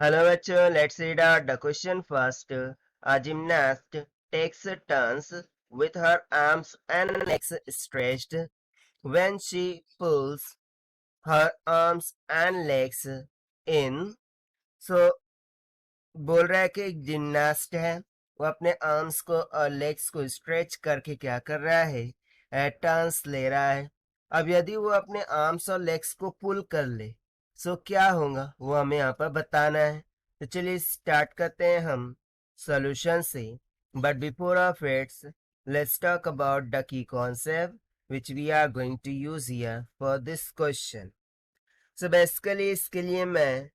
Hello bachcho, let's read out the question first. A gymnast takes turns with her arms and legs stretched. When she pulls her arms and legs in, so बोल रहा है कि एक gymnast है, वो अपने arms को और लेग्स को स्ट्रेच करके क्या कर रहा है, टर्न्स ले रहा है। अब यदि वो अपने आर्म्स और लेग्स को पुल कर ले, सो क्या होगा वो हमें यहाँ पर बताना है। तो चलिए स्टार्ट करते हैं हम सॉल्यूशन से। But before of its, let's talk about the key concept which we are going to use here for this question. So basically इसके लिए मैं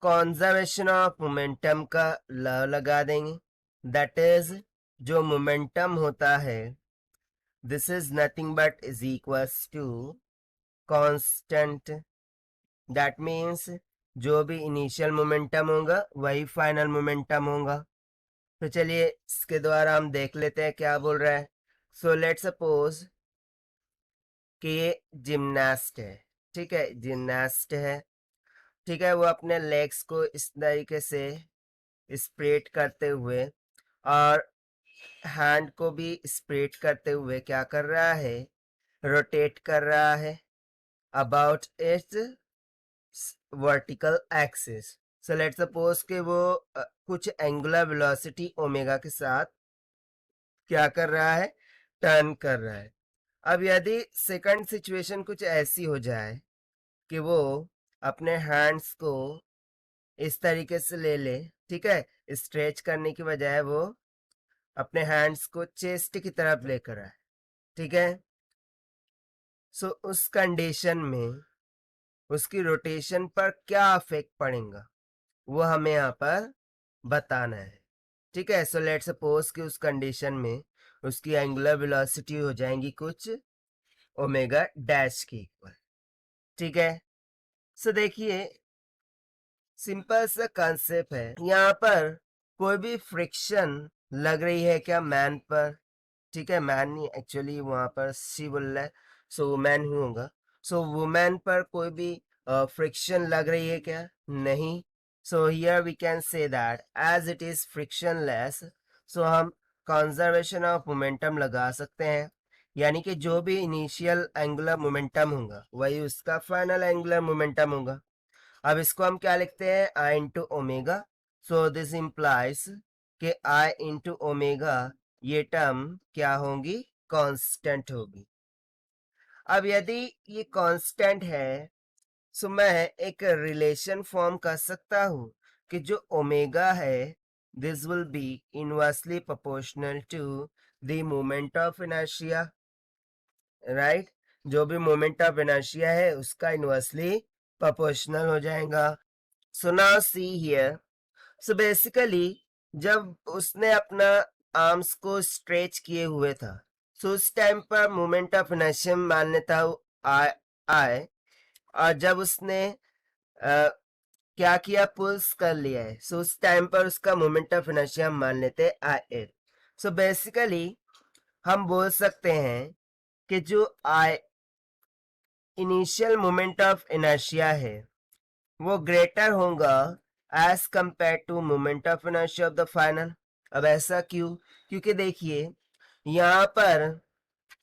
कॉन्जर्वेशन ऑफ मोमेंटम का ल लगा देंगे। दैट इज, जो मोमेंटम होता है, this is nothing but is equals to constant. That means जो भी इनिशियल मोमेंटम होगा वही फाइनल मोमेंटम होगा। तो चलिए इसके द्वारा हम देख लेते हैं क्या बोल रहा है। सो लेट सपोज कि ये जिम्नास्ट है, ठीक है, जिम्नास्ट है, ठीक है। वो अपने लेग्स को इस तरीके से स्प्रेड करते हुए और हैंड को भी स्प्रेड करते हुए क्या कर रहा है, रोटेट कर रहा है about it's vertical axis. So let suppose कि वो कुछ एंगुलर वेलोसिटी ओमेगा के साथ क्या कर रहा है, टर्न कर रहा है। अब यदि सेकंड सिचुएशन कुछ ऐसी हो जाए कि वो अपने हैंड्स को इस तरीके से ले ले, ठीक है, स्ट्रेच करने की बजाय वो अपने हैंड्स को चेस्ट की तरफ लेकर आए, ठीक है। सो उस कंडीशन में उसकी रोटेशन पर क्या इफेक्ट पड़ेगा वो हमें यहाँ पर बताना है, ठीक है। सो लेट सपोज कि उस कंडीशन में उसकी एंगुलर वेलोसिटी हो जाएंगी कुछ ओमेगा डैश की इक्वल, ठीक है। सो देखिए सिंपल सा कंसेप्ट है यहाँ पर। कोई भी फ्रिक्शन लग रही है क्या मैन पर, ठीक है, मैन नहीं, एक्चुअली वहां पर सी बोल रहा है, सो वुमेन ही होगा। सो वुमेन पर कोई भी फ्रिक्शन लग रही है क्या, नहीं। So here we can say that as it is frictionless, so हम कंजर्वेशन ऑफ मोमेंटम लगा सकते हैं। यानी कि जो भी इनिशियल एंगुलर मोमेंटम होगा वही उसका फाइनल एंगुलर मोमेंटम होगा। अब इसको हम क्या लिखते हैं, I into omega. So this implies कि आई इंटू ओमेगा ये टर्म क्या होगी, कांस्टेंट होगी। अब यदि ये कांस्टेंट है, सो मैं एक रिलेशन फॉर्म कर सकता हूं कि जो ओमेगा है this will be inversely proportional to the moment of inertia, right. जो भी मोमेंट ऑफ इनर्शिया है उसका इनवर्सली प्रोपोर्शनल हो जाएगा। So now see here, so basically जब उसने अपना आर्म्स को स्ट्रेच किए हुए था, सो उस टाइम पर मोमेंट ऑफ इनर्शिया मान लेता हूँ आए, और जब उसने क्या किया, पुल्स कर लिया है, सो उस टाइम पर उसका मोमेंट ऑफ इनर्शिया मान लेते हैं आई एट। सो बेसिकली हम बोल सकते हैं कि जो I initial moment of inertia है वो ग्रेटर होगा as compared to moment of inertia of the final. अब ऐसा क्यों, क्योंकि देखिए यहाँ पर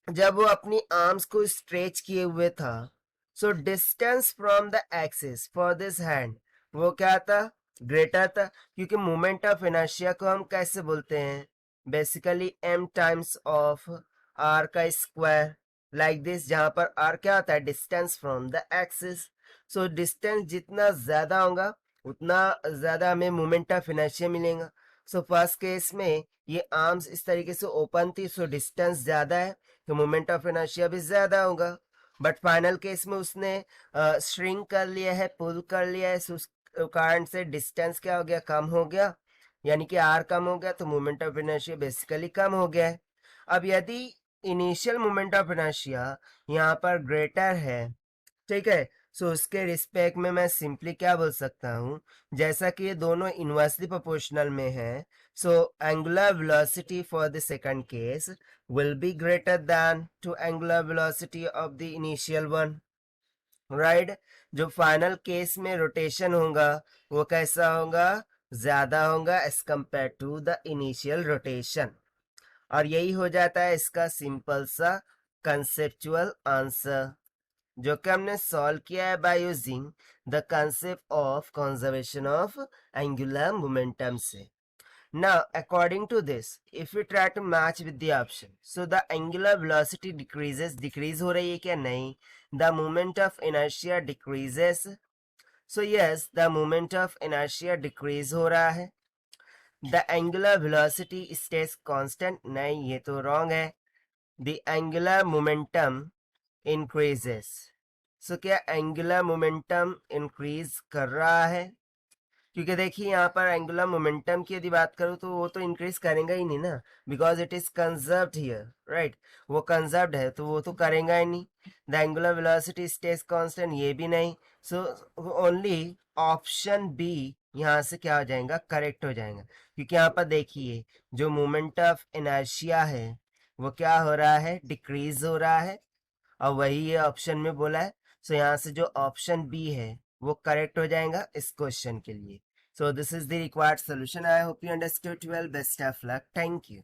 जब वो अपनी आर्म्स को स्ट्रेच किए हुए था, so distance from the axis for this hand वो क्या था, ग्रेटर था। क्योंकि मोमेंट ऑफ इनर्शिया को हम कैसे बोलते हैं, basically m times of r का स्क्वायर, लाइक दिस, जहां पर r क्या होता है, distance from the axis. So distance जितना ज्यादा होगा उतना ज्यादा हमें मोमेंट ऑफ इनर्शिया मिलेगा। सो फर्स्ट केस में ये आर्म्स इस तरीके से ओपन थी, सो डिस्टेंस ज्यादा है तो मोमेंट ऑफ इनर्शिया भी ज्यादा होगा। बट फाइनल केस में उसने श्रिंक कर लिया है, पुल कर लिया है, उस कारण से डिस्टेंस क्या हो गया, कम हो गया, यानी कि आर कम हो गया, तो मोमेंट ऑफ इनर्शिया बेसिकली कम हो गया है। अब यदि इनिशियल मोमेंट ऑफ इनर्शिया यहाँ पर ग्रेटर है, ठीक है, सो उसके रिस्पेक्ट में मैं सिंपली क्या बोल सकता हूँ, जैसा कि ये दोनों इनवर्सली प्रोपोर्शनल में है, so angular velocity for the second case will be greater than to angular velocity of the initial one, right जो फाइनल केस में रोटेशन होगा वो कैसा होगा, ज्यादा होगा as compared to the initial rotation. और यही हो जाता है इसका सिंपल सा कंसेप्चुअल आंसर, जो कि हमने सॉल्व किया है by using the concept of conservation of angular momentum से। Now, according to this, if we try to match with the option, so the angular velocity decreases, decrease हो रही है क्या, नहीं, the moment of inertia decreases, so yes, the moment of inertia decrease हो रहा है, the angular velocity stays constant, नहीं ये तो wrong है, the angular momentum increases, so क्या angular momentum increase कर रहा है, क्योंकि देखिए यहाँ पर एंगुलर मोमेंटम की यदि बात करूँ तो वो तो इंक्रीज करेगा ही नहीं ना, because it is conserved here, right, वो कंजर्व्ड है तो वो तो करेगा ही नहीं। The angular velocity stage constant, ये भी नहीं, सो ओनली ऑप्शन बी यहाँ से क्या हो जाएगा, करेक्ट हो जाएगा, क्योंकि यहाँ पर देखिए जो मोमेंट ऑफ इनर्शिया है वो क्या हो रहा है, डिक्रीज हो रहा है, और वही ये ऑप्शन में बोला है, सो यहाँ से जो ऑप्शन बी है वो करेक्ट हो जाएगा इस क्वेश्चन के लिए। So this is the required solution. I hope you understood well. Best of luck. Thank you.